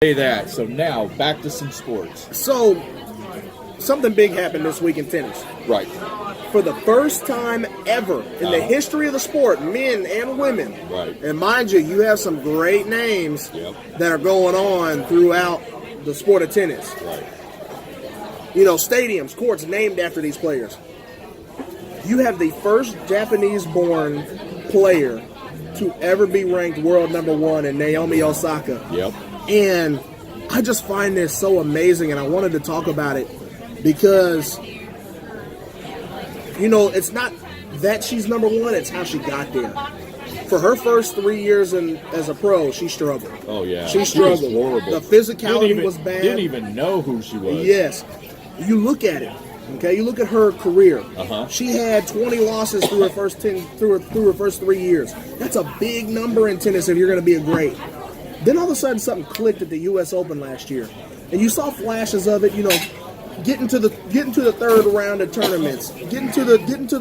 Say that. So now back to some sports. So something big happened this week in tennis. Right. For the first time ever in the history of the sport, men and women. Right. And mind you, you have some great names that are going on throughout the sport of tennis. Right. You know, stadiums, courts named after these players. You have the first Japanese-born player to ever be ranked world number one in Naomi Osaka. Yep. And I just find this so amazing, and I wanted to talk about it because, you know, it's not that she's number one, it's how she got there. For her first 3 years as a pro, she struggled. Oh, yeah. She struggled. She was horrible. The physicality was bad. Didn't even know who she was. Yes. You look at it. Okay, you look at her career. Uh-huh. She had 20 losses through her first through her first 3 years. That's a big number in tennis if you're going to be a great. Then all of a sudden something clicked at the U.S. Open last year, and you saw flashes of it. You know, getting to the third round of tournaments, getting to the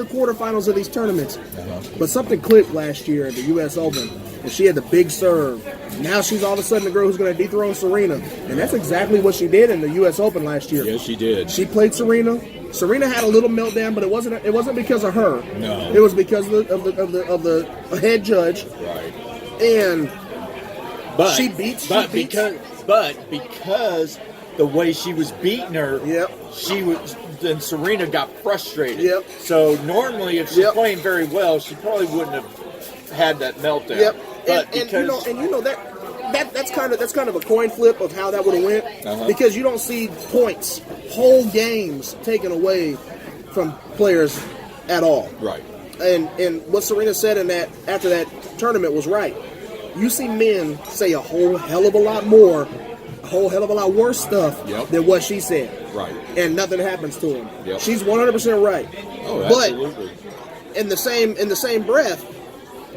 quarterfinals of these tournaments. Uh-huh. But something clicked last year at the U.S. Open, and she had the big serve. Now she's all of a sudden the girl who's going to dethrone Serena, and that's exactly what she did in the U.S. Open last year. Yes, she did. She played Serena. Serena had a little meltdown, but it wasn't because of her. No, it was because of the head judge. Right. And But because the way she was beating her, then Serena got frustrated. Yep. So normally, if she's playing very well, she probably wouldn't have had that meltdown. Yep. But and you know that's kind of a coin flip of how that would have went because you don't see points, whole games taken away from players at all. Right. And what Serena said after that tournament was right. You see men say a whole hell of a lot more, a whole hell of a lot worse stuff than what she said. Right. And nothing happens to him. Yep. She's 100% right. Oh, absolutely. But in the same breath,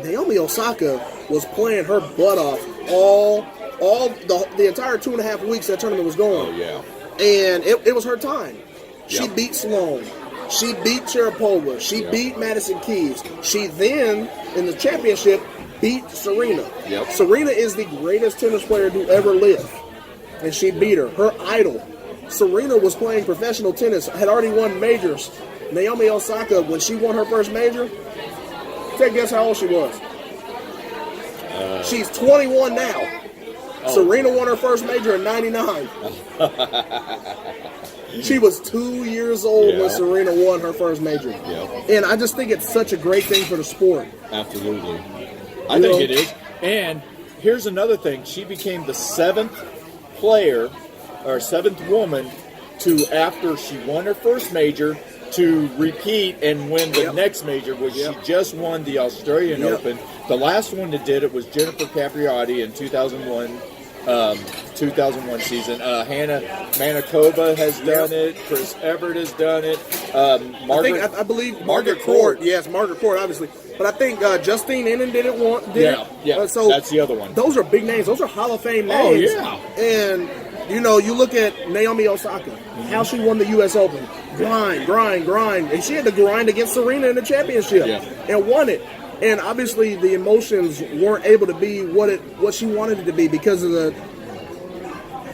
Naomi Osaka was playing her butt off all the entire 2.5 weeks that tournament was going. Oh, yeah. And it was her time. She Yep. beat Sloane. She beat Sharapova. She beat Madison Keys. She then, in the championship, beat Serena. Yep. Serena is the greatest tennis player to ever live. And she beat her. Her idol. Serena was playing professional tennis, had already won majors. Naomi Osaka, when she won her first major, take a guess how old she was. She's 21 now. Oh. Serena won her first major in 99. She was 2 years old when Serena won her first major. And I just think it's such a great thing for the sport. Absolutely. I think it is. And here's another thing. She became the seventh woman to, after she won her first major, to repeat and win the next major, which she just won the Australian Open. The last one that did it was Jennifer Capriati in 2001 season. Hannah Manakova has done it. Chris Everett has done it. I believe Margaret Court. Yes, Margaret Court, obviously. But I think Justine Henin did it. So that's the other one. Those are big names. Those are Hall of Fame names. Oh, yeah. And, you know, you look at Naomi Osaka, how she won the U.S. Open. Grind. And she had to grind against Serena in the championship and won it. And obviously the emotions weren't able to be what she wanted it to be because of the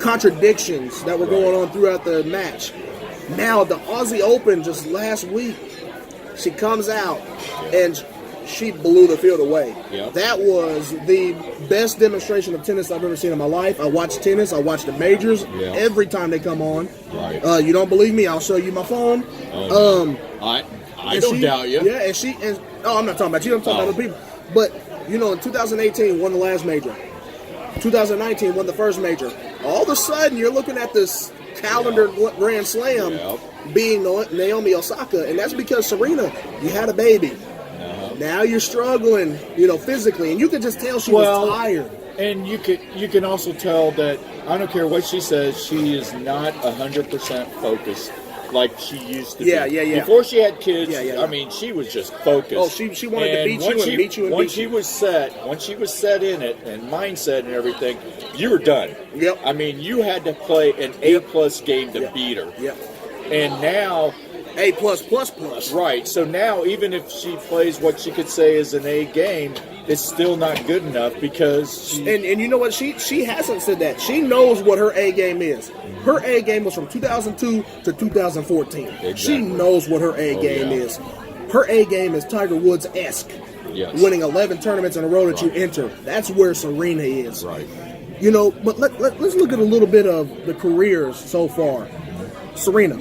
contradictions that were going on throughout the match. Now, the Aussie Open just last week, she comes out and she blew the field away. That was the best demonstration of tennis I've ever seen in my life. I watch tennis. I watch the majors every time they come on. Right. You don't believe me? I'll show you my phone. I don't doubt you. Yeah, I'm not talking about you. I'm talking about other people. But, you know, in 2018, won the last major. 2019, won the first major. All of a sudden, you're looking at this calendar Grand Slam being Naomi Osaka, and that's because Serena, you had a baby. Now you're struggling, you know, physically, and you can just tell she was tired. And you can also tell that, I don't care what she says, she is not 100% focused like she used to be. Before she had kids, I mean, she was just focused. Oh, she wanted to beat you and beat you and once beat you. Once she was set in it and mindset and everything, you were done. I mean, you had to play an A+ game to beat her. And now A plus plus plus. Right. So now, even if she plays what she could say is an A game, it's still not good enough because she... And you know what? She hasn't said that. She knows what her A game is. Her A game was from 2002 to 2014. Exactly. She knows what her A game is. Her A game is Tiger Woods-esque. Yes. Winning 11 tournaments in a row that you enter. That's where Serena is. Right. You know, but let's look at a little bit of the careers so far. Serena.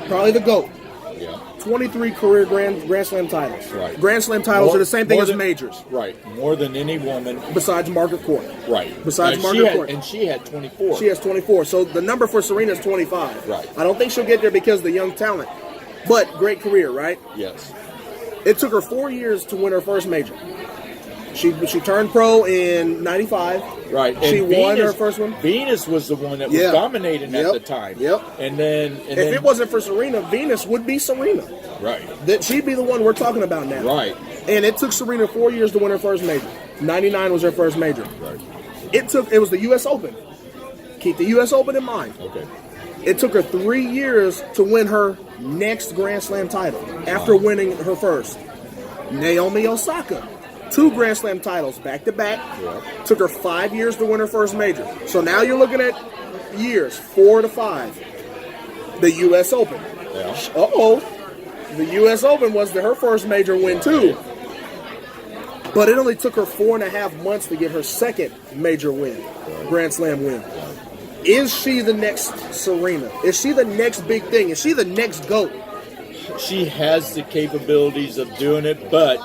Probably the GOAT. Yeah. 23 career Grand Slam titles. Right. Grand Slam titles are the same thing as majors. Right. More than any woman. Besides Margaret Court. Right. Besides Margaret Court. And she had 24. She has 24. So the number for Serena is 25. Right. I don't think she'll get there because of the young talent. But great career, right? Yes. It took her 4 years to win her first major. She turned pro in 95. Right. And She won her first one. Venus was the one that was dominating at the time. Yep. And then... if it wasn't for Serena, Venus would be Serena. Right. That she'd be the one we're talking about now. Right. And it took Serena 4 years to win her first major. 99 was her first major. Right. It was the U.S. Open. Keep the U.S. Open in mind. Okay. It took her 3 years to win her next Grand Slam title after winning her first. Naomi Osaka, 2 Grand Slam titles back to back. Yeah. Took her 5 years to win her first major. So now you're looking at years 4 to 5. The U.S. Open. Yeah. The U.S. Open was her first major win too. But it only took her 4.5 months to get her second major win, Grand Slam win. Is she the next Serena? Is she the next big thing? Is she the next GOAT? She has the capabilities of doing it, but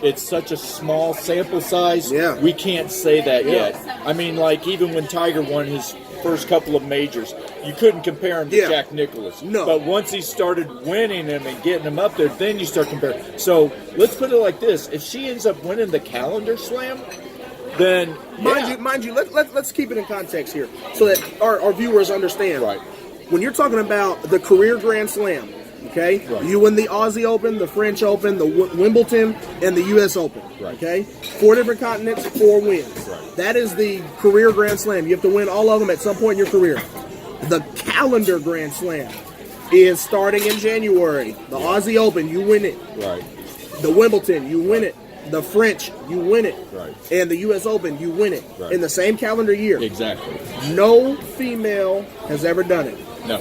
it's such a small sample size. Yeah. We can't say that yet. I mean, like, even when Tiger won his first couple of majors, you couldn't compare him to Jack Nicklaus. No. But once he started winning them and getting them up there, then you start comparing. So let's put it like this. If she ends up winning the calendar slam, then mind you, let's keep it in context here so that our viewers understand. Right. When you're talking about the career Grand Slam, okay, Right. you win the Aussie Open, the French Open, the Wimbledon, and the U.S. Open. Right. Okay, 4 different continents, 4 wins. Right. That is the career Grand Slam. You have to win all of them at some point in your career. The calendar Grand Slam is starting in January. The Aussie Open, you win it. Right. The Wimbledon, you win it. The French, you win it. Right. And the U.S. Open, you win it. Right. In the same calendar year. Exactly. No female has ever done it. No.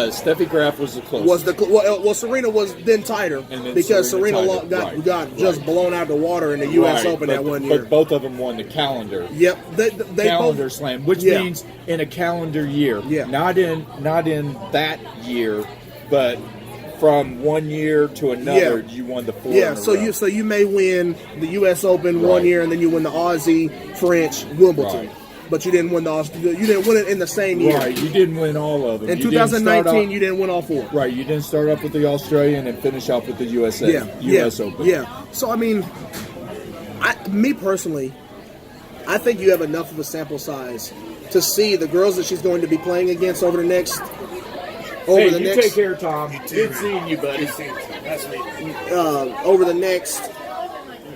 Steffi Graf was the closest. Well, Serena was then tighter And then because Serena Serena tied it. got just blown out of the water in the U.S. Open that one year. But both of them won the calendar. Yep, they calendar both, slam, which means in a calendar year. Yeah. Not in that year, but from one year to another, you won the 4. Yeah, in a so row. you may win the U.S. Open one year, and then you win the Aussie, French, Wimbledon. Right. But you didn't win you didn't win it in the same year. Right, you didn't win all of them. In You 2019, you didn't win all 4. Right, you didn't start up with the Australian and finish off with the US Open. Yeah. So I mean, me personally, I think you have enough of a sample size to see the girls that she's going to be playing against over the next. Take care, Tom. Good seeing you, buddy. Over the next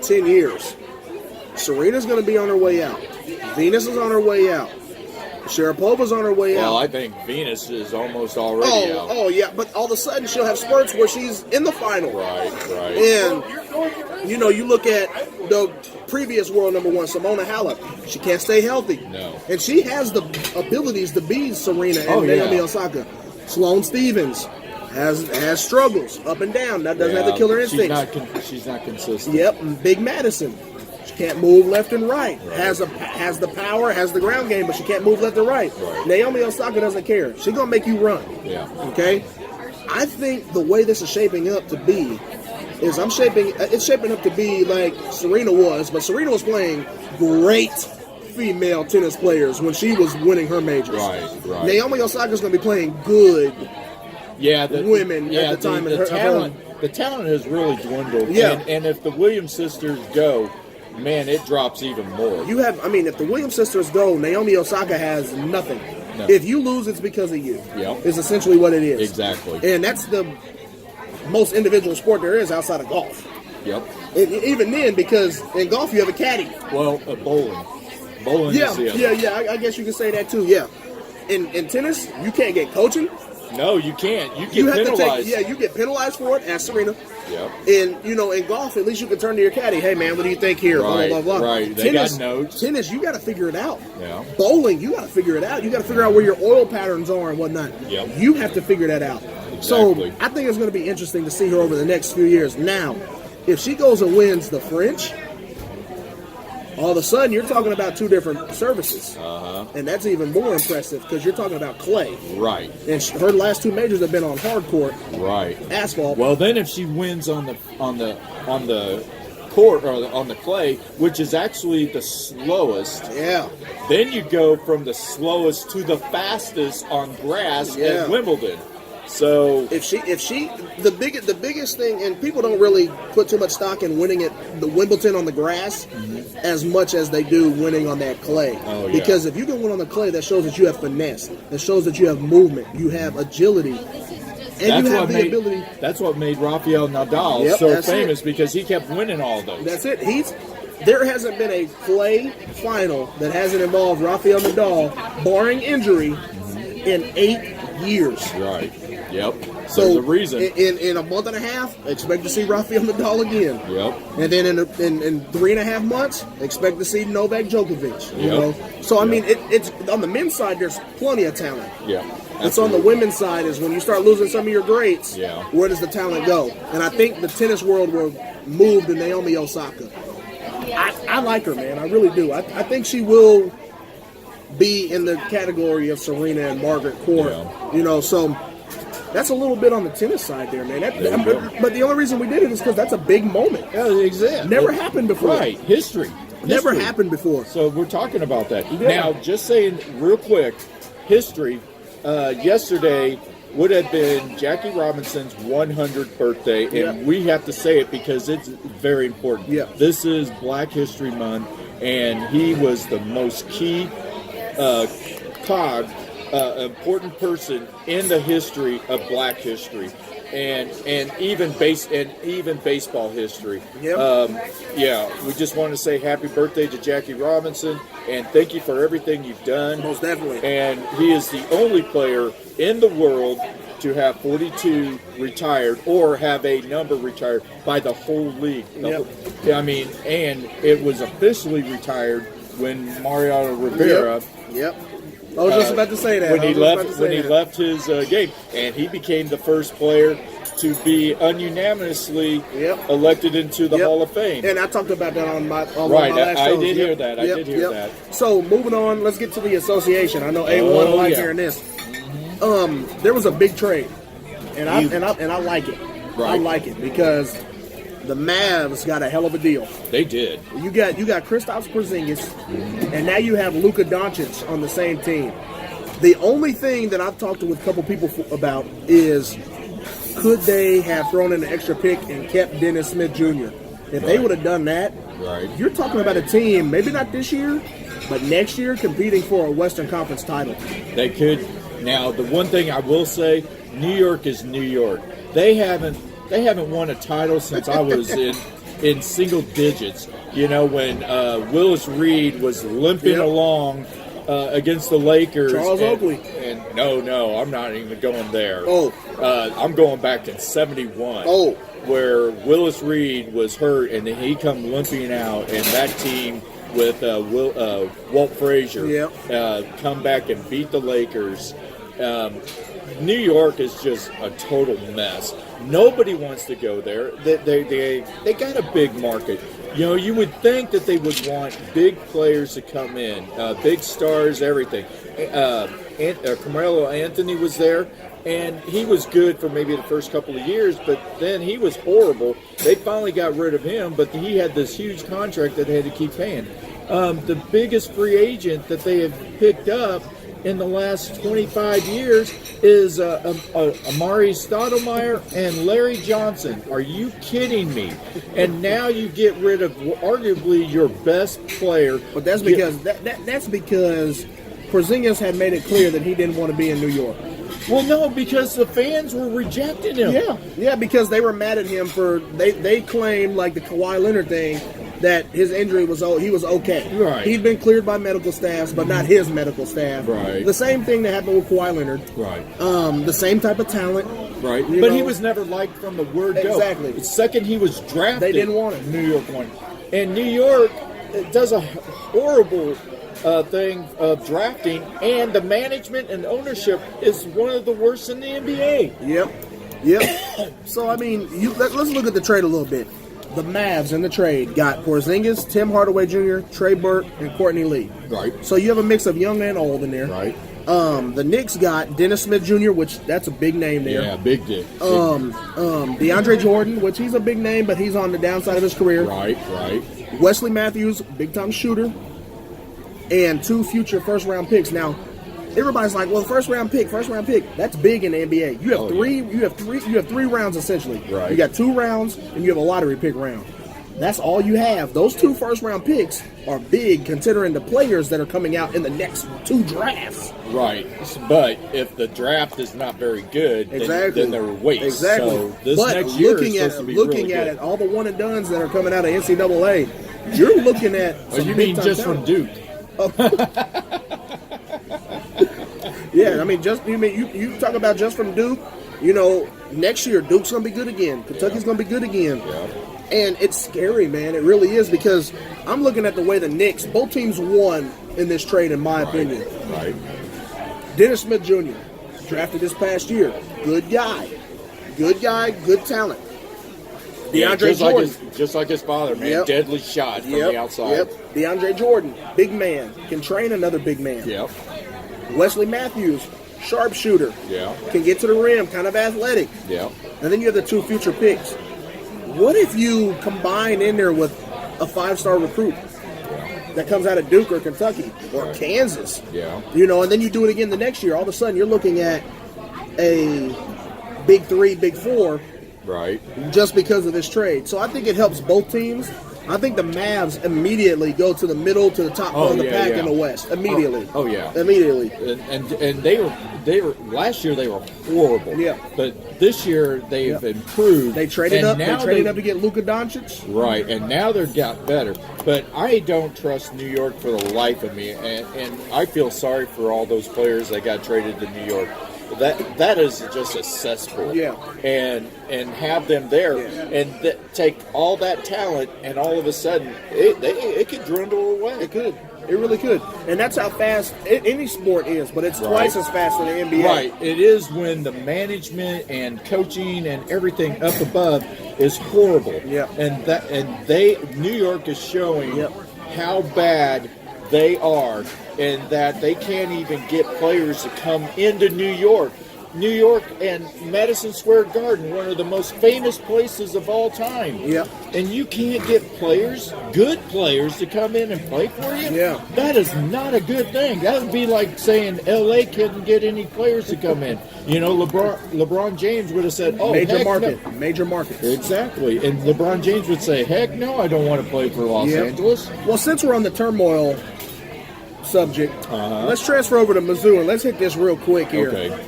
10 years, Serena's going to be on her way out. Venus is on her way out. Sharapova's on her way out. Well, I think Venus is almost already out. Oh, yeah, but all of a sudden she'll have spurts where she's in the final. Right. And, you look at the previous world number 1, Simona Halep. She can't stay healthy. No. And she has the abilities to be Serena and Naomi Osaka. Sloane Stephens has struggles up and down. That doesn't have the killer instincts. She's not consistent. Yep, and Big Madison. She can't move left and right. Has the power, has the ground game, but she can't move left and right. Naomi Osaka doesn't care. She's gonna make you run. Yeah. Okay. I think the way this is shaping up to be is it's shaping up to be like Serena was, but Serena was playing great female tennis players when she was winning her majors. Right. Naomi Osaka's gonna be playing good women at the time. The talent has really dwindled. Yeah. And if the Williams sisters go, man, it drops even more. If the Williams sisters go, Naomi Osaka has nothing. No. If you lose, it's because of you. Yep. It's essentially what it is. Exactly. And that's the most individual sport there is outside of golf. Yep. And even then, because in golf you have a caddy. Well, bowling. Bowling is the other. I guess you could say that too, yeah. In tennis, you can't get coaching. No, you can't. You You get have penalized. to take, you get penalized for it as Serena. Yep. And, in golf, at least you can turn to your caddy. Hey, man, what do you think here? Right, Blah, blah, blah. right. They got notes. Tennis, you got to figure it out. Yeah. Bowling, you got to figure it out. You got to figure out where your oil patterns are and whatnot. Yep. You have to figure that out. Exactly. So I think it's going to be interesting to see her over the next few years. Now, if she goes and wins the French, all of a sudden you're talking about two different services. And that's even more impressive because you're talking about clay. Right. And her last two majors have been on hard court. Right. Asphalt. Well, then if she wins on the court or on the clay, which is actually the slowest, Yeah. then you go from the slowest to the fastest on grass Yeah. at Wimbledon. So If she, the biggest thing, and people don't really put too much stock in winning at the Wimbledon on the grass as much as they do winning on that clay. Oh, yeah. Because if you can win on the clay, that shows that you have finesse. That shows that you have movement. You have agility. And you have the ability. That's what made Rafael Nadal Yep, so that's famous because he kept winning all those. That's it. There hasn't been a clay final that hasn't involved Rafael Nadal, barring injury, in 8 years. Right. Yep. So There's a reason. In a month and a half, expect to see Rafael Nadal again. Yep. And then in 3.5 months, expect to see Novak Djokovic. You Yep. know, so I Yep. mean, it's on the men's side. There's plenty of talent. Yeah. It's on the women's side is when you start losing some of your greats. Yeah. Where does the talent go? And I think the tennis world will move to Naomi Osaka. I like her, man. I really do. I think she will be in the category of Serena and Margaret Court. Yeah. So that's a little bit on the tennis side there, man. There you go. But the only reason we did it is because that's a big moment. Yeah, exactly. Never happened before. Right. History. Never happened before. So we're talking about that. Yeah. Now, just saying real quick, history, yesterday would have been Jackie Robinson's 100th birthday, and Yeah. we have to say it because it's very important. Yeah. This is Black History Month, and he was the most key important person in the history of Black history, and even baseball history. Yep. Yeah, we just want to say happy birthday to Jackie Robinson, and thank you for everything you've done. Most definitely. And he is the only player in the world to have 42 retired or have a number retired by the whole league. Yep. I mean, and it was officially retired when Mariano Rivera. Yep. I was just about to say that. When he left his game, and he became the first player to be ununanimously elected into the Hall of Fame. And I talked about that on my on Right, my last I shows. did hear that. I did hear that. So moving on, let's get to the association. I know A1 likes hearing this. There was a big trade, and I like it. Right. I like it because the Mavs got a hell of a deal. They did. You got Kristaps Porzingis, and now you have Luka Doncic on the same team. The only thing that I've talked to a couple people about is could they have thrown in an extra pick and kept Dennis Smith Jr. If they would have done that, you're talking about a team, maybe not this year, but next year competing for a Western Conference title. They could. Now, the one thing I will say, New York is New York. They haven't won a title since I was in single digits. You know, when Willis Reed was limping along against the Lakers. Charles Oakley. And no, I'm not even going there. Oh. I'm going back in 71. Oh. Where Willis Reed was hurt, and then he come limping out, and that team with Walt Frazier come back and beat the Lakers. New York is just a total mess. Nobody wants to go there. They got a big market. You know, you would think that they would want big players to come in, big stars, everything. Carmelo Anthony was there, and he was good for maybe the first couple of years, but then he was horrible. They finally got rid of him, but he had this huge contract that they had to keep paying. The biggest free agent that they have picked up in the last 25 years is Amari Stoudemire and Larry Johnson. Are you kidding me? And now you get rid of arguably your best player. But that's because that's because Porzingis had made it clear that he didn't want to be in New York. Well, no, because the fans were rejecting him. Yeah, because they were mad at him for they claimed like the Kawhi Leonard thing. that his injury was okay. Right. He'd been cleared by medical staffs, but not his medical staff. Right. The same thing that happened with Kawhi Leonard. Right. The same type of talent. Right. You But know? he was never liked from the word go. Exactly. The second he was drafted, They didn't want him. New York wanted him. And New York does a horrible thing of drafting, and the management and ownership is one of the worst in the NBA. Yep. So, I mean, let's look at the trade a little bit. The Mavs in the trade got Porzingis, Tim Hardaway Jr., Trey Burke, and Courtney Lee. Right. So you have a mix of young and old in there. Right. The Knicks got Dennis Smith Jr., which that's a big name there. Yeah, big dick. DeAndre Jordan, which he's a big name, but he's on the downside of his career. Right. Wesley Matthews, big-time shooter, and 2 future first-round picks. Now, everybody's like, "Well, first-round pick. That's big in the NBA. You have You have 3 rounds essentially. Right. You got 2 rounds, and you have a lottery pick round. That's all you have. Those 2 first-round picks are big, considering the players that are coming out in the next 2 drafts. Right. But if the draft is not very good, then they're waste. Exactly. So this but next year looking is at supposed to be looking really at good. it, all the one and dones that are coming out of NCAA, you're looking at. Oh, some you mean big-time just talent. from Duke? Yeah, I mean, you talk about just from Duke. You know, next year Duke's gonna be good again. Kentucky's gonna be good again. Yeah. And it's scary, man. It really is, because I'm looking at the way the Knicks, both teams won in this trade, in my opinion. Right. Dennis Smith Jr., drafted this past year. Good guy, good talent. DeAndre Jordan. Just like his father, man. Yep. Deadly shot from the outside. Yep. DeAndre Jordan, big man, can train another big man. Yep. Wesley Matthews, sharpshooter. Yeah. Can get to the rim, kind of athletic. Yep. And then you have the 2 future picks. What if you combine in there with a 5-star recruit that comes out of Duke or Kentucky or Kansas? Yeah. You know, and then you do it again the next year. All of a sudden, you're looking at a big 3, big 4 Right. just because of this trade. So I think it helps both teams. I think the Mavs immediately go to the middle, to the top of the pack in the West. Immediately. Oh, yeah. Immediately. And they were last year they were horrible. Yeah. But this year they've improved. They traded and up. They now traded up to get Luka Doncic. Right, and now they've got better. But I don't trust New York for the life of me, and I feel sorry for all those players that got traded to New York. That is just a cesspool. Yeah. And have them there, and take all that talent, and all of a sudden it could dwindle away. It could. It really could. And that's how fast any sport is, but it's twice as fast in the NBA. Right. It is when the management and coaching and everything up above is horrible. Yeah. And New York is showing how bad they are, and that they can't even get players to come into New York. New York and Madison Square Garden, one of the most famous places of all time. Yep. And you can't get good players, to come in and play for you? Yeah. That is not a good thing. That would be like saying L.A. couldn't get any players to come in. You know, LeBron James would have said, oh, major no. markets. Exactly. And LeBron James would say, heck no, I don't want to play for Los Angeles. Well, since we're on the turmoil subject, let's transfer over to Mizzou, and let's hit this real quick here. Okay.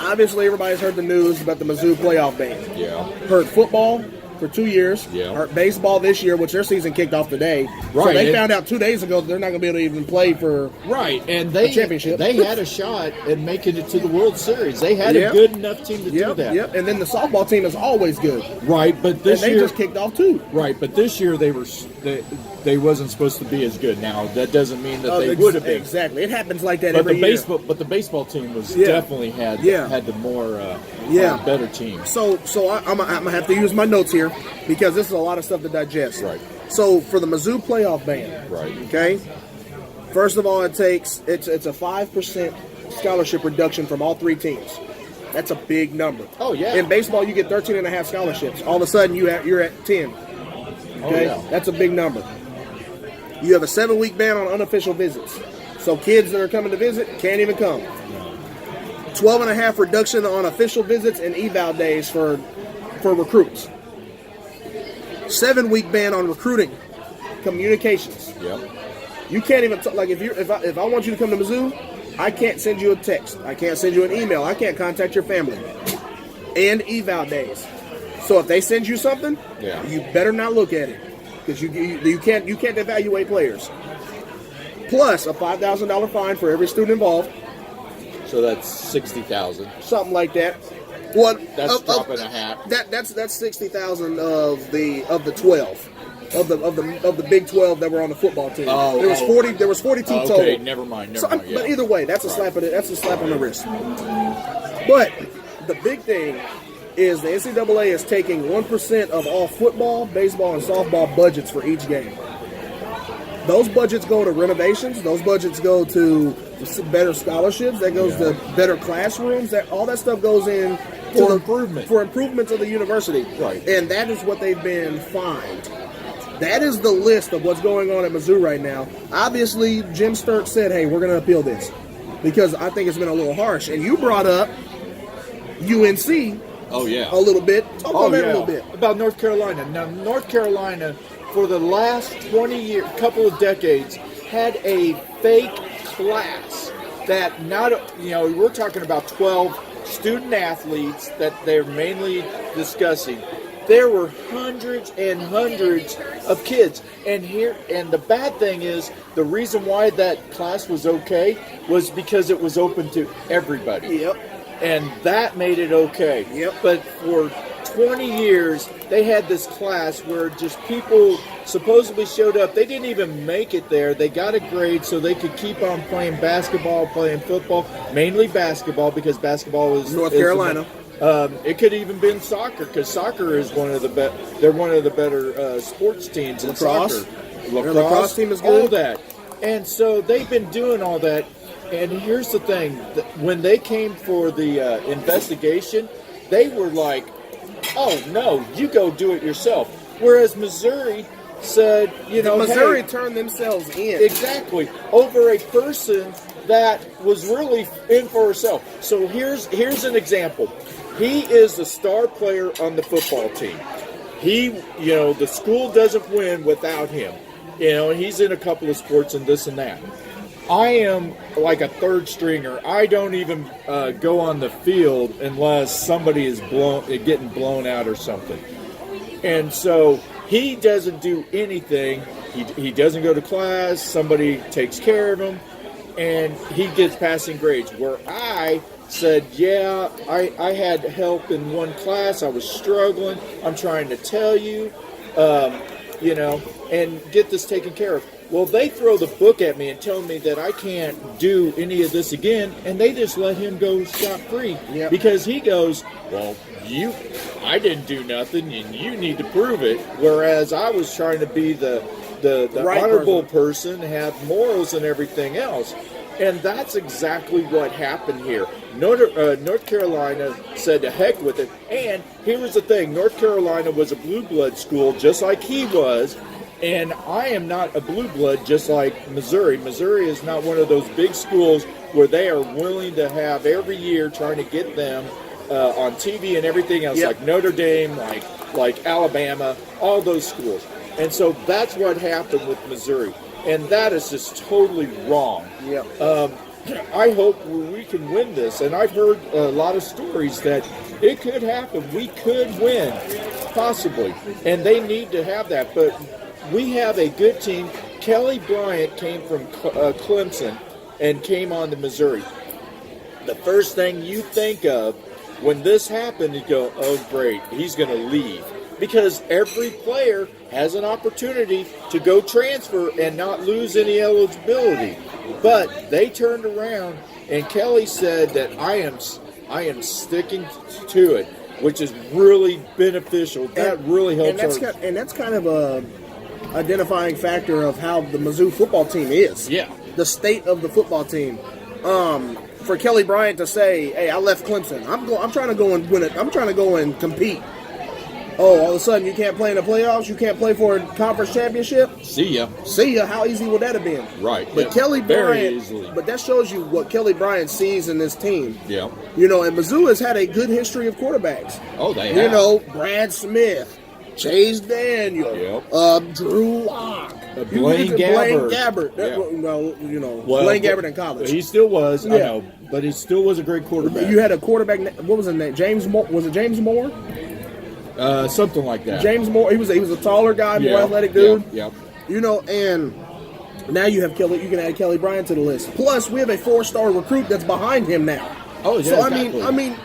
Obviously, everybody's heard the news about the Mizzou playoff ban. Yeah. Heard football for 2 years. Yeah. Heard baseball this year, which their season kicked off today. So Right. they found out 2 days ago that they're not going to be able to even play for Right, and they championship. They had a shot at making it to the World Series. They had a good enough team to do that. Yep. And then the softball team is always good. Right, but this And they year just kicked off too. Right, but this year they wasn't supposed to be as good. Now that doesn't mean that they would have been. Exactly. It happens like that But every year. the baseball team was Yeah. definitely had the more better team. So I'm gonna have to use my notes here, because this is a lot of stuff to digest. Right. So for the Mizzou playoff ban, Right. Okay. First of all, it's a 5% scholarship reduction from all 3 teams. That's a big number. Oh, yeah. In baseball, you get 13.5 scholarships. All of a sudden, you're at 10. Okay, That's a big number. You have a 7-week ban on unofficial visits. So kids that are coming to visit can't even come. 12.5 reduction on official visits and eval days for recruits. 7-week ban on recruiting, communications. Yep. You can't even like if I want you to come to Mizzou, I can't send you a text. I can't send you an email. I can't contact your family. And eval days. So if they send you something, Yeah. you better not look at it because you can't evaluate players. Plus a $5,000 fine for every student involved. So that's 60,000. Something like that. Well, That's dropping a hat. That's 60,000 of the 12 of the Big 12 that were on the football team. Oh, there was 40. There was 42 okay, total. never mind. So, Yeah. But either way, that's a slap. That's a slap on the wrist. But the big thing is the NCAA is taking 1% of all football, baseball, and softball budgets for each game. Those budgets go to renovations. Those budgets go to better scholarships. That goes to better classrooms. That all that stuff goes in For improvement of the university. Right. And that is what they've been fined. That is the list of what's going on at Mizzou right now. Obviously, Jim Sturk said, hey, we're going to appeal this because I think it's been a little harsh. And you brought up UNC Oh, yeah. a little bit. Talk about that a little bit. About North Carolina. Now, North Carolina, for the last 20 years, couple of decades, had a fake class that we're talking about 12 student athletes that they're mainly discussing. There were hundreds and hundreds of kids. And the bad thing is, the reason why that class was okay was because it was open to everybody. Yep. And that made it okay. Yep. But for 20 years, they had this class where just people supposedly showed up. They didn't even make it there. They got a grade so they could keep on playing basketball, playing football, mainly basketball because basketball is North Carolina. It could even been soccer because soccer is one of the they're one of the better sports teams in Lacrosse. soccer. Their lacrosse team is good. All that. And so they've been doing all that. And here's the thing. When they came for the investigation, they were like, oh, no, you go do it yourself. Whereas Missouri said, Missouri hey, turned themselves in. exactly, over a person that was really in for herself. So here's an example. He is the star player on the football team. The school doesn't win without him. He's in a couple of sports and this and that. I am like a third stringer. I don't even go on the field unless somebody is getting blown out or something. And so he doesn't do anything. He doesn't go to class. Somebody takes care of him, and he gets passing grades. Where I said, yeah, I had help in one class. I was struggling. I'm trying to tell you, and get this taken care of. Well, they throw the book at me and tell me that I can't do any of this again, and they just let him go scot-free. Yep. Because he goes, well, I didn't do nothing, and you need to prove it. Whereas I was trying to be the right honorable person, have morals and everything else. And that's exactly what happened here. North Carolina said to heck with it. And here was the thing. North Carolina was a blue blood school, just like he was. And I am not a blue blood just like Missouri. Missouri is not one of those big schools where they are willing to have every year trying to get them on TV and everything else, like Notre Dame, like Alabama, all those schools. And so that's what happened with Missouri. And that is just totally wrong. Yep. I hope we can win this. And I've heard a lot of stories that it could happen. We could win, possibly. And they need to have that. But we have a good team. Kelly Bryant came from Clemson and came on to Missouri. The first thing you think of when this happened, you go, oh, great, he's going to leave. Because every player has an opportunity to go transfer and not lose any eligibility. But they turned around, and Kelly said that I am sticking to it, which is really beneficial. That really helps. And that's kind of a identifying factor of how the Mizzou football team is. Yeah. The state of the football team. For Kelly Bryant to say, "Hey, I left Clemson. I'm trying to go and win it. I'm trying to go and compete." Oh, all of a sudden you can't play in the playoffs. You can't play for a conference championship. See ya. How easy would that have been? Right. But Kelly Bryant. Easily. But that shows you what Kelly Bryant sees in this team. Yeah. And Mizzou has had a good history of quarterbacks. Oh, they have. Brad Smith, Chase Daniel, Drew Lock, Blaine Gabbert. Blaine Gabbert in college. He still was, I know, but he still was a great quarterback. You had a quarterback. What was his name? James Moore. Was it James Moore? Something like that. James Moore, he was a taller guy, more athletic dude. You know, and now you have Kelly. You can add Kelly Bryant to the list. Plus, we have a 4-star recruit that's behind him now. Oh, yeah. So exactly. I mean,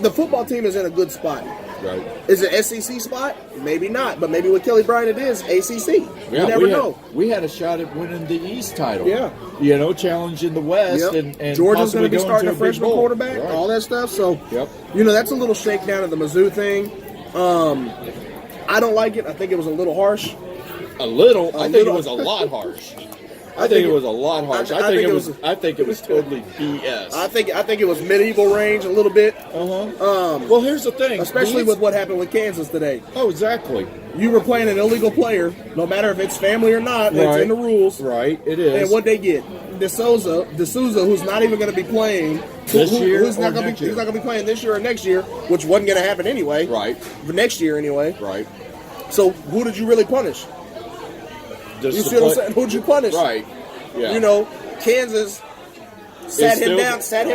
the football team is in a good spot. Right. Is it SEC spot? Maybe not, but maybe with Kelly Bryant it is ACC. Yeah, you never know. We had a shot at winning the East title. Yeah. You know, challenging the West. Yep. And Georgia's going to be possibly starting going a to big freshman bowl. quarterback, Right. all that stuff. So, Yep. you know, that's a little shakedown of the Mizzou thing. I don't like it. I think it was a little harsh. A little. I think little. it was a lot harsh. I think it was a lot harsh. I think it was totally BS. I think it was medieval range a little bit. Well, here's the thing. Especially with what happened with Kansas today. Oh, exactly. You were playing an illegal player, no matter if it's family or not. It's in the rules. Right, it is. And what they get, D'Souza, who's not even going to be playing this year, he's not going to be playing this year or next year, which wasn't going to happen anyway. Right. For next year anyway. Right. So who did you really punish? You see what I'm saying? Who'd you punish? Right. Yeah. You know, Kansas sat him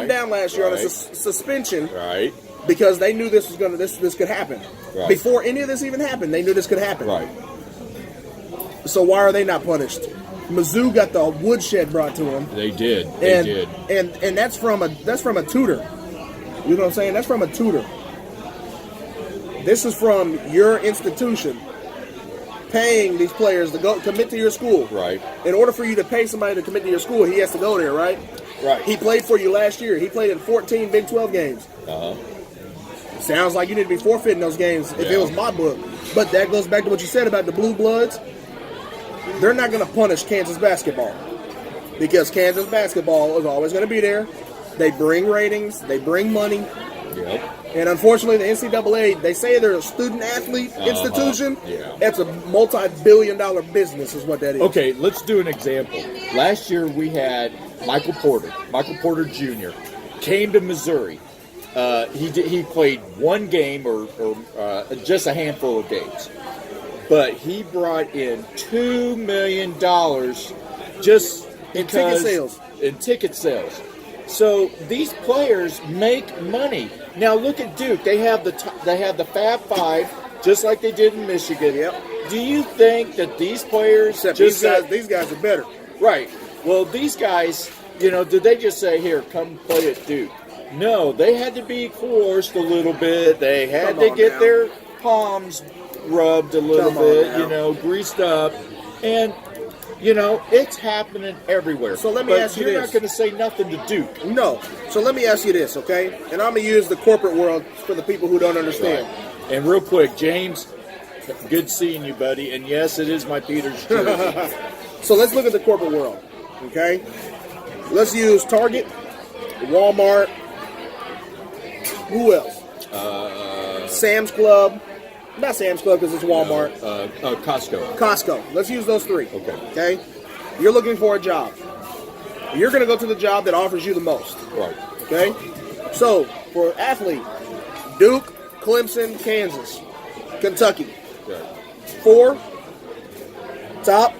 down last year on a suspension. Right. Because they knew this could happen. Right. Before any of this even happened, they knew this could happen. Right. So why are they not punished? Mizzou got the woodshed brought to them. They did. They did. And that's from a tutor. You know what I'm saying? That's from a tutor. This is from your institution paying these players to go commit to your school. Right. In order for you to pay somebody to commit to your school, he has to go there, right? Right. He played for you last year. He played in 14 Big 12 games. Sounds like you need to be forfeiting those games if it was my book. But that goes back to what you said about the Blue Bloods. They're not going to punish Kansas basketball because Kansas basketball is always going to be there. They bring ratings. They bring money. Yep. And unfortunately, the NCAA, they say they're a student-athlete institution. Yeah. That's a multi-billion-dollar business is what that is. Okay, let's do an example. Last year we had Michael Porter Jr. came to Missouri. He played one game or just a handful of games. But he brought in $2 million just in ticket sales. In ticket sales. So these players make money. Now look at Duke. They have the Fab Five, just like they did in Michigan. Yep. Do you think that these players these guys are better? Right. Well, these guys, did they just say, "Here, come play at Duke"? No, they had to be coerced a little bit. They had to get their palms rubbed a little bit, greased up, and. It's happening everywhere. So let me ask you this. You're not going to say nothing to Duke. No. So let me ask you this, okay? And I'm going to use the corporate world for the people who don't understand. Right. And real quick, James, good seeing you, buddy. And yes, it is my Peters jersey. So let's look at the corporate world, okay? Let's use Target, Walmart. Who else? Sam's Club. Not Sam's Club because it's Walmart. Costco. Costco. Let's use those three. Okay. You're looking for a job. You're going to go to the job that offers you the most. Right. Okay? So, for an athlete, Duke, Clemson, Kansas, Kentucky. Right. 4 top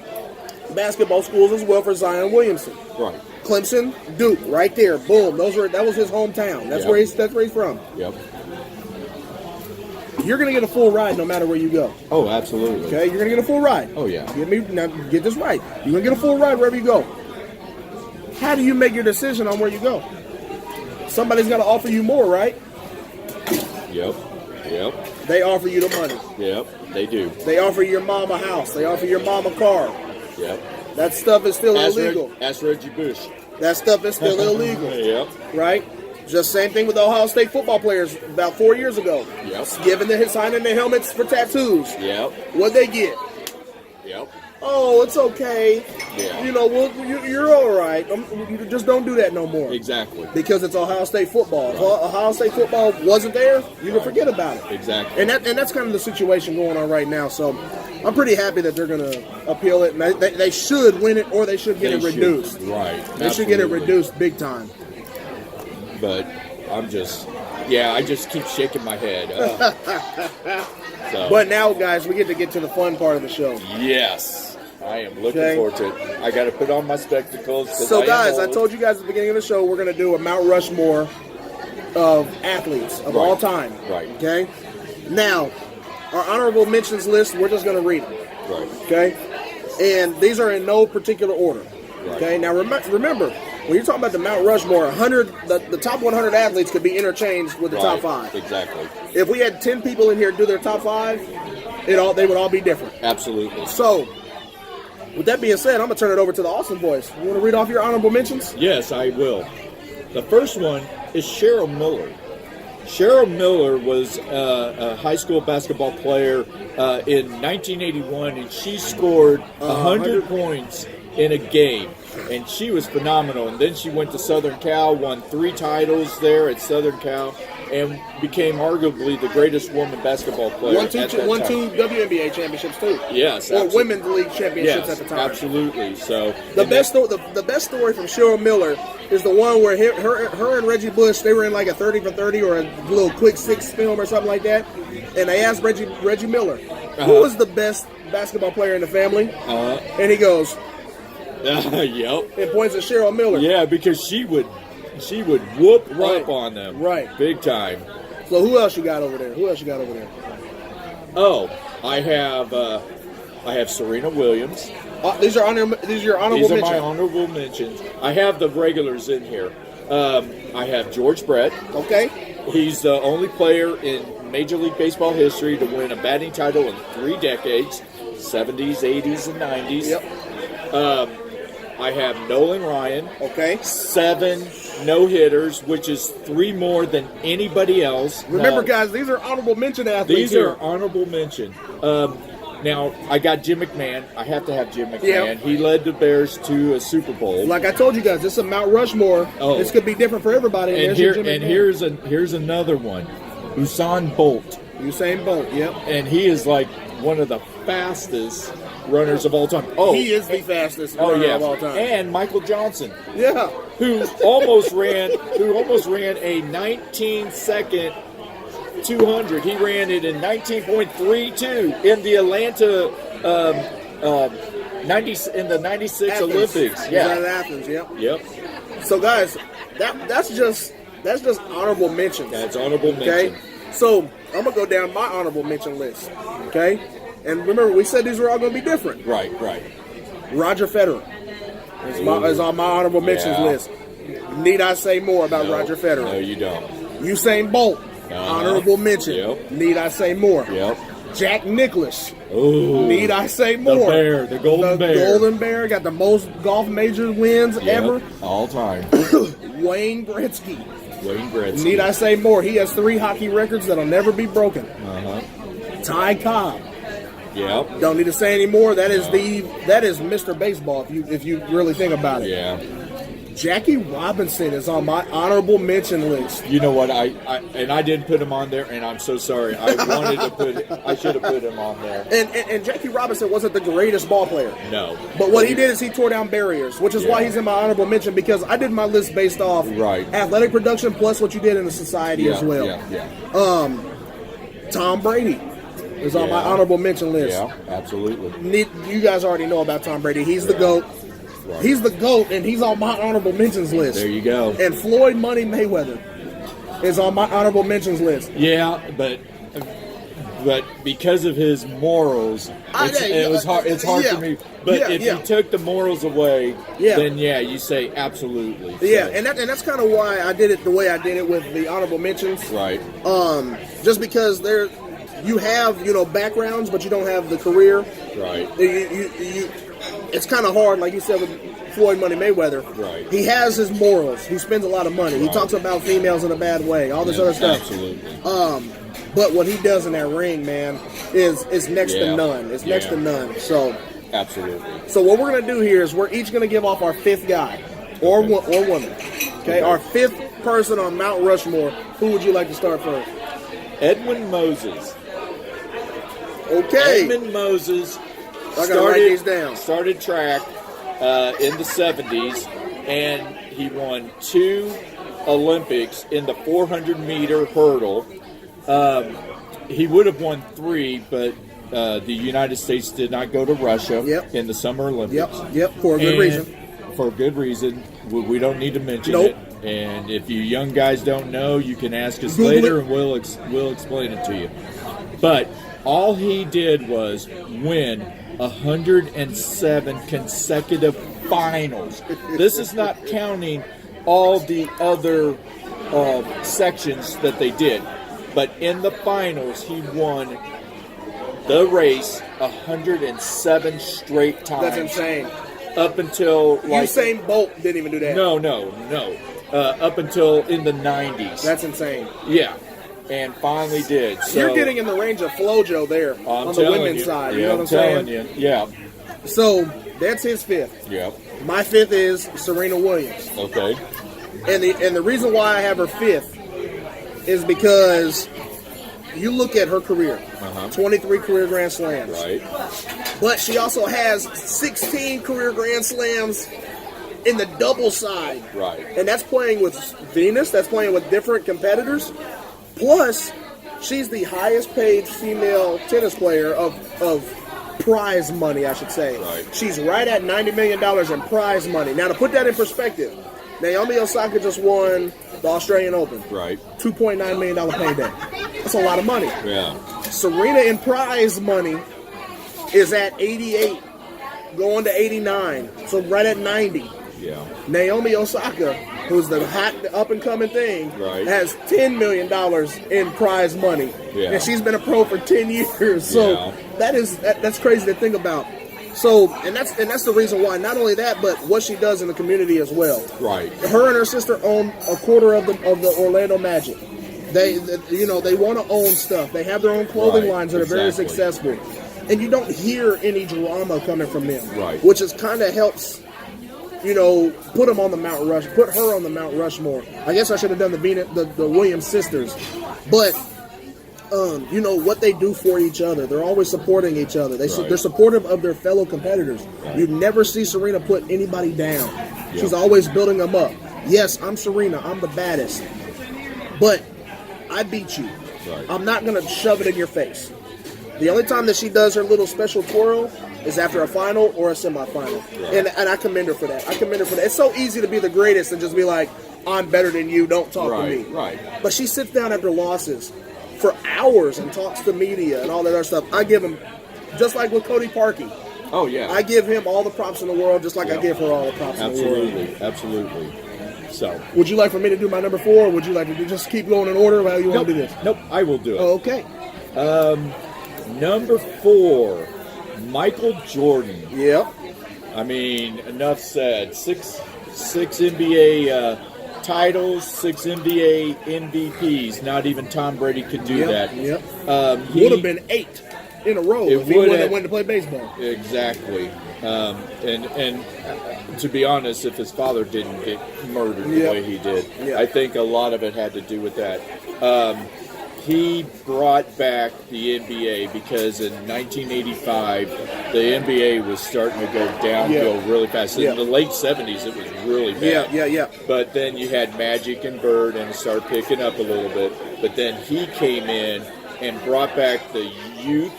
basketball schools as well for Zion Williamson. Right. Clemson, Duke, right there. Boom. That was his hometown. That's where he's from. Yep. You're going to get a full ride no matter where you go. Oh, absolutely. Okay, you're going to get a full ride. Oh, yeah. Now, get this right. You're going to get a full ride wherever you go. How do you make your decision on where you go? Somebody's got to offer you more, right? Yep. They offer you the money. Yep, they do. They offer your mom a house. They offer your mom a car. Yep. That stuff is still illegal. Ask Reggie Bush. That stuff is still illegal. Yep. Right? Just same thing with the Ohio State football players about 4 years ago. Yep. Signing their helmets for tattoos. Yep. What'd they get? Yep. Oh, it's okay. Yeah. You're all right. You just don't do that no more. Exactly. Because it's Ohio State football. If Ohio State football wasn't there, you can forget about it. Exactly. And that's kind of the situation going on right now. So I'm pretty happy that they're going to appeal it. And they should win it, or they should get it reduced. Right. They should get it reduced big time. But I just keep shaking my head. But now, guys, we get to the fun part of the show. Yes. I am looking forward to it. I got to put on my spectacles. So, guys, I told you guys at the beginning of the show we're going to do a Mount Rushmore of athletes of all time. Right. Okay? Now, our honorable mentions list, we're just going to read them. Right. Okay? And these are in no particular order. Right. Okay? Now, remember, when you're talking about the Mount Rushmore, the top 100 athletes could be interchanged with the top 5. Exactly. If we had 10 people in here do their top 5, they would all be different. Absolutely. So, with that being said, I'm going to turn it over to the Austin boys. You want to read off your honorable mentions? Yes, I will. The first one is Cheryl Miller. Cheryl Miller was a high school basketball player in 1981, and she scored 100 points in a game, and she was phenomenal. And then she went to Southern Cal, won 3 titles there at Southern Cal, and became arguably the greatest woman basketball player. Won two WNBA championships too. Yes, or women's league championships at the time. Absolutely. So the best story from Cheryl Miller is the one where her and Reggie Bush, they were in like a 30 for 30 or a little quick 6 film or something like that, and they asked Reggie Miller, who was the best basketball player in the family, and he goes, yep, and points at Cheryl Miller. Yeah, because she would whoop up on them, right, big time. So who else you got over there? Oh, I have Serena Williams. These are your honorable mentions. These are my honorable mentions. I have the regulars in here. I have George Brett. Okay. He's the only player in Major League Baseball history to win a batting title in 3 decades, 70s, 80s, and 90s. Yep. I have Nolan Ryan. Okay. 7 no-hitters, which is 3 more than anybody else. Remember, guys, these are honorable mention athletes. These are honorable mention. Now, I got Jim McMahon. I have to have Jim McMahon. Yep. He led the Bears to a Super Bowl. Like I told you guys, this is a Mount Rushmore. This could be different for everybody. And here's another one. Usain Bolt. Usain Bolt, yep. And he is like one of the fastest runners of all time. Oh, he is the fastest runner of all time. And Michael Johnson. Yeah. Who almost ran a 19-second 200. He ran it in 19.32 in the Atlanta 96 Athens. Olympics. Yeah, at Athens. Yep. So guys, that's just honorable mentions. That's honorable mention. Okay. So I'm gonna go down my honorable mention list. Okay. And remember, we said these were all gonna be different. Right. Roger Federer is on my honorable mentions list. Need I say more about Roger Federer? No, you don't. Usain Bolt. Honorable mention. Yep. Need I say more? Yep. Jack Nicklaus. Ooh. Need I say more? The Golden Bear. Golden Bear got the most golf major wins ever. All time. Wayne Gretzky. Need I say more? He has 3 hockey records that'll never be broken. Ty Cobb. Yep. Don't need to say any more. That is Mr. Baseball if you really think about it. Yeah. Jackie Robinson is on my honorable mention list. You know what? I didn't put him on there, and I'm so sorry. I should have put him on there. And Jackie Robinson wasn't the greatest ball player. No. But what he did is he tore down barriers, which is why he's in my honorable mention, because I did my list based off athletic production plus what you did in the society as well. Tom Brady is on my honorable mention list. Yeah, absolutely. You guys already know about Tom Brady. He's the GOAT. Right. He's the GOAT, and he's on my honorable mentions list. There you go. And Floyd Money Mayweather is on my honorable mentions list. Yeah, but because of his morals, it's hard for me. But if you took the morals away, then you say absolutely. Yeah, so. and that's kind of why I did it the way I did it with the honorable mentions. Right. Just because you have backgrounds, but you don't have the career. Right. It's kind of hard, like you said with Floyd Money Mayweather. Right. He has his morals. He spends a lot of money. He talks about females in a bad way. All this other stuff. Absolutely. But what he does in that ring, man, is next to none. It's next to none. So. Absolutely. So what we're gonna do here is we're each gonna give off our 5th guy or woman. Okay. Our 5th person on Mount Rushmore. Who would you like to start first? Edwin Moses. Okay. Edmund Moses. I gotta write these down. Started track in the 70s, and he won 2 Olympics in the 400-meter hurdle. He would have won 3, but the United States did not go to Russia in the Summer Olympics. Yep, for a good reason. For a good reason. We don't need to mention it. And if you young guys don't know, you can ask us later, and we'll explain it to you. But All he did was win 107 consecutive finals. This is not counting all the other sections that they did. But in the finals, he won the race 107 straight times. That's insane. Up until like Usain Bolt didn't even do that. No. Up until in the 90s. That's insane. Yeah. And finally did. So, you're getting in the range of FloJo there on the women's side. You know what I'm saying? Yeah. So that's his fifth. Yeah. My fifth is Serena Williams. Okay. And the reason why I have her fifth is because you look at her career. 23 career Grand Slams. Right. But she also has 16 career Grand Slams in the double side. Right. And that's playing with Venus. That's playing with different competitors. Plus, she's the highest paid female tennis player of prize money, I should say. Right. She's right at $90 million in prize money. Now, to put that in perspective, Naomi Osaka just won the Australian Open. Right. $2.9 million payday. That's a lot of money. Yeah. Serena in prize money is at 88, going to 89. So right at 90. Yeah. Naomi Osaka, who's the hot up-and-coming thing, Right. has $10 million in prize money. Yeah. And she's been a pro for 10 years. So that's crazy to think about. So, and that's the reason why. Not only that, but what she does in the community as well. Right. Her and her sister own a quarter of the Orlando Magic. They want to own stuff. They have their own clothing lines that are very successful. And you don't hear any drama coming from them. Right. Which is kind of helps, put them on the Mount Rush, put her on the Mount Rushmore. I guess I should have done the Williams sisters. But, what they do for each other. They're always supporting each other. They're supportive of their fellow competitors. Right. You never see Serena put anybody down. Yep. She's always building them up. Yes, I'm Serena. I'm the baddest. But I beat you. Right. I'm not going to shove it in your face. The only time that she does her little special twirl is after a final or a semifinal. Right. And I commend her for that. It's so easy to be the greatest and just be like, I'm better than you, don't talk to me. Right. But she sits down after losses for hours and talks to media and all that other stuff. I give him, just like with Cody Parkey. Oh, yeah. I give him all the props in the world just like I give her all the props in the world. Absolutely. So, would you like for me to do my number 4, or would you like to just keep going in order? How you want to do this? Nope, I will do it. Oh, okay. Number 4, Michael Jordan. Yep. I mean, enough said. Six NBA titles, 6 NBA MVPs. Not even Tom Brady could do that. Yep. Would have been 8 in a row if he would have went to play baseball. Exactly. And to be honest, if his father didn't get murdered the way he did, I think a lot of it had to do with that. He brought back the NBA because in 1985, the NBA was starting to go downhill really fast. In the late 70s, it was really bad. Yeah. But then you had Magic and Bird, and it started picking up a little bit. But then he came in and brought back the youth.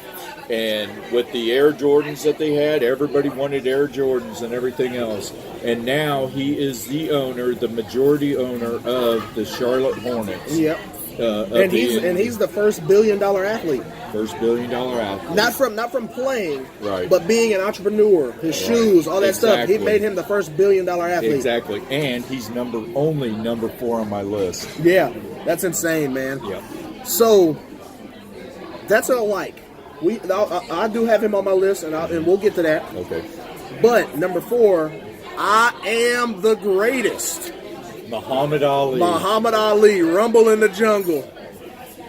And with the Air Jordans that they had, everybody wanted Air Jordans and everything else. And now he is the majority owner of the Charlotte Hornets. Yep. And he's the first $1 billion athlete. First $1 billion athlete. Not from playing, right? But being an entrepreneur, his shoes, all that stuff. He made him the first $1 billion athlete. Exactly. And he's only number 4 on my list. Yeah, that's insane, man. Yeah. So that's what I like. I do have him on my list, and we'll get to that. Okay. But number 4, I am the greatest. Muhammad Ali. Muhammad Ali, Rumble in the Jungle.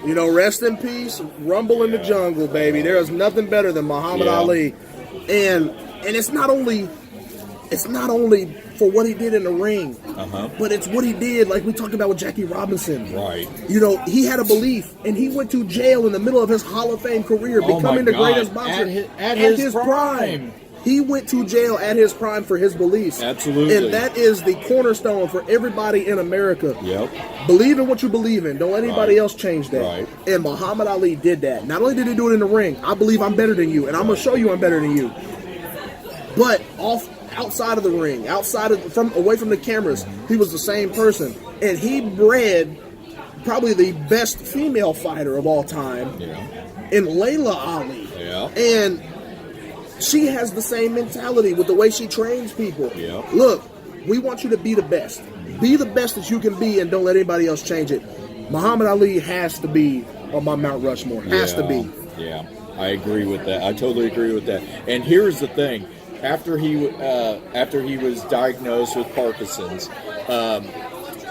Rest in peace, Rumble in the Jungle, baby. There is nothing better than Muhammad Ali. And it's not only for what he did in the ring, but it's what he did, like we talked about with Jackie Robinson. Right. He had a belief, and he went to jail in the middle of his Hall of Fame career, becoming the greatest boxer at his prime. He went to jail at his prime for his beliefs. Absolutely. And that is the cornerstone for everybody in America. Yep. Believe in what you believe in. Don't let anybody else change that. Right. And Muhammad Ali did that. Not only did he do it in the ring, I believe I'm better than you, and I'm going to show you I'm better than you. But outside of the ring, away from the cameras, he was the same person. And he bred probably the best female fighter of all time, in Layla Ali. Yeah. And she has the same mentality with the way she trains people. Yeah. Look, we want you to be the best. Be the best that you can be, and don't let anybody else change it. Muhammad Ali has to be on my Mount Rushmore. Has to be. Yeah, I agree with that. I totally agree with that. And here's the thing: after he was diagnosed with Parkinson's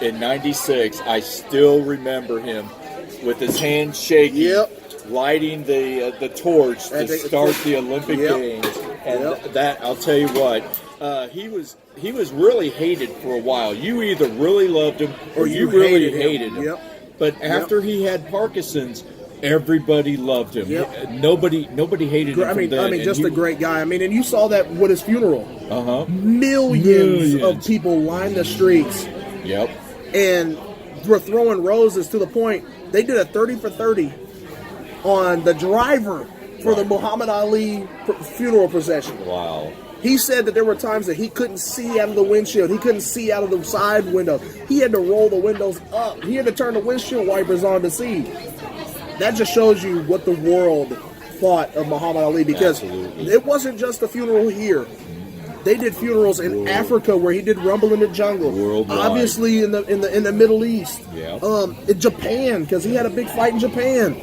in '96, I still remember him with his hands shaking, lighting the torch to start the Olympic Games. And that, I'll tell you what, he was really hated for a while. You either really loved him or you really hated him. Yep. But after he had Parkinson's, everybody loved him. Nobody hated him. I mean, just a great guy. I mean, and you saw that with his funeral. Millions of people lined the streets. Yep. And were throwing roses to the point they did a 30 for 30 on the driver for the Muhammad Ali funeral procession. Wow. He said that there were times that he couldn't see out of the windshield. He couldn't see out of the side windows. He had to roll the windows up. He had to turn the windshield wipers on to see. That just shows you what the world thought of Muhammad Ali, because it wasn't just a funeral here. They did funerals in Africa where he did Rumble in the Jungle. Worldwide. Obviously in the Middle East. In Japan, because he had a big fight in Japan.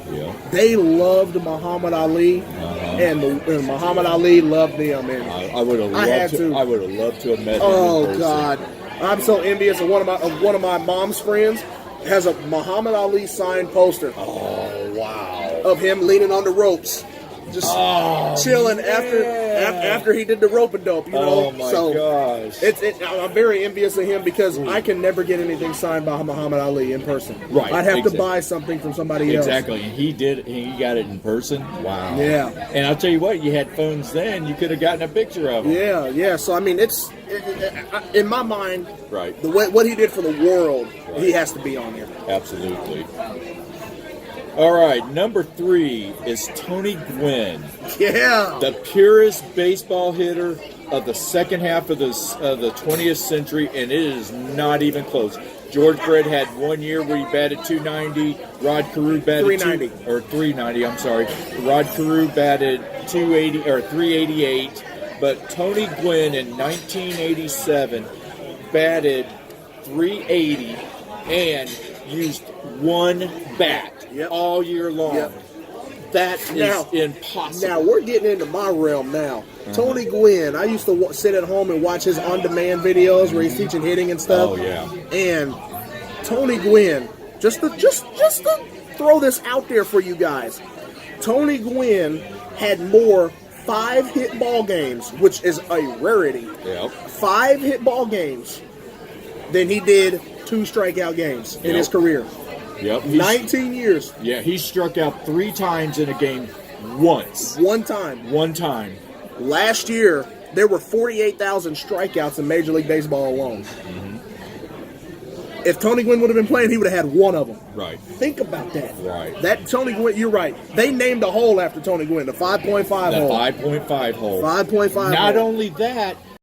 They loved Muhammad Ali, and Muhammad Ali loved them. And I would have loved to. I would have loved to have met him. Oh in person. God, I'm so envious of one of my mom's friends has a Muhammad Ali signed poster. Oh wow! Of him leaning on the ropes. Just chilling after he did the rope and dope, you know. Oh my gosh! I'm very envious of him because I can never get anything signed by Muhammad Ali in person. Right, I'd have to buy something from somebody else. Exactly, and he did. He got it in person. Wow. Yeah. And I'll tell you what, you had phones then. You could have gotten a picture of him. Yeah. So I mean, in my mind, right. What he did for the world, he has to be on here. Absolutely. All right, number 3 is Tony Gwynn. Yeah. The purest baseball hitter of the second half of the 20th century, and it is not even close. George Brett had 1 year where he batted 290. Rod Carew batted 390. I'm sorry. Rod Carew batted 280 or 388. But Tony Gwynn in 1987 batted 380 and used one bat all year long. That is impossible. Now, we're getting into my realm now. Tony Gwynn, I used to sit at home and watch his on-demand videos where he's teaching hitting and stuff. Oh, yeah. And Tony Gwynn, just to throw this out there for you guys, Tony Gwynn had more 5-hit ball games, which is a rarity. 5-hit ball games than he did 2 strikeout games in his career. 19 years. Yeah, he struck out 3 times in a game once. One time. Last year, there were 48,000 strikeouts in Major League Baseball alone. If Tony Gwynn would have been playing, he would have had one of them. Right. Think about that. Right. That Tony Gwynn, you're right. They named a hole after Tony Gwynn, the 5.5 hole. The 5.5 hole. 5.5 Not hole. only that,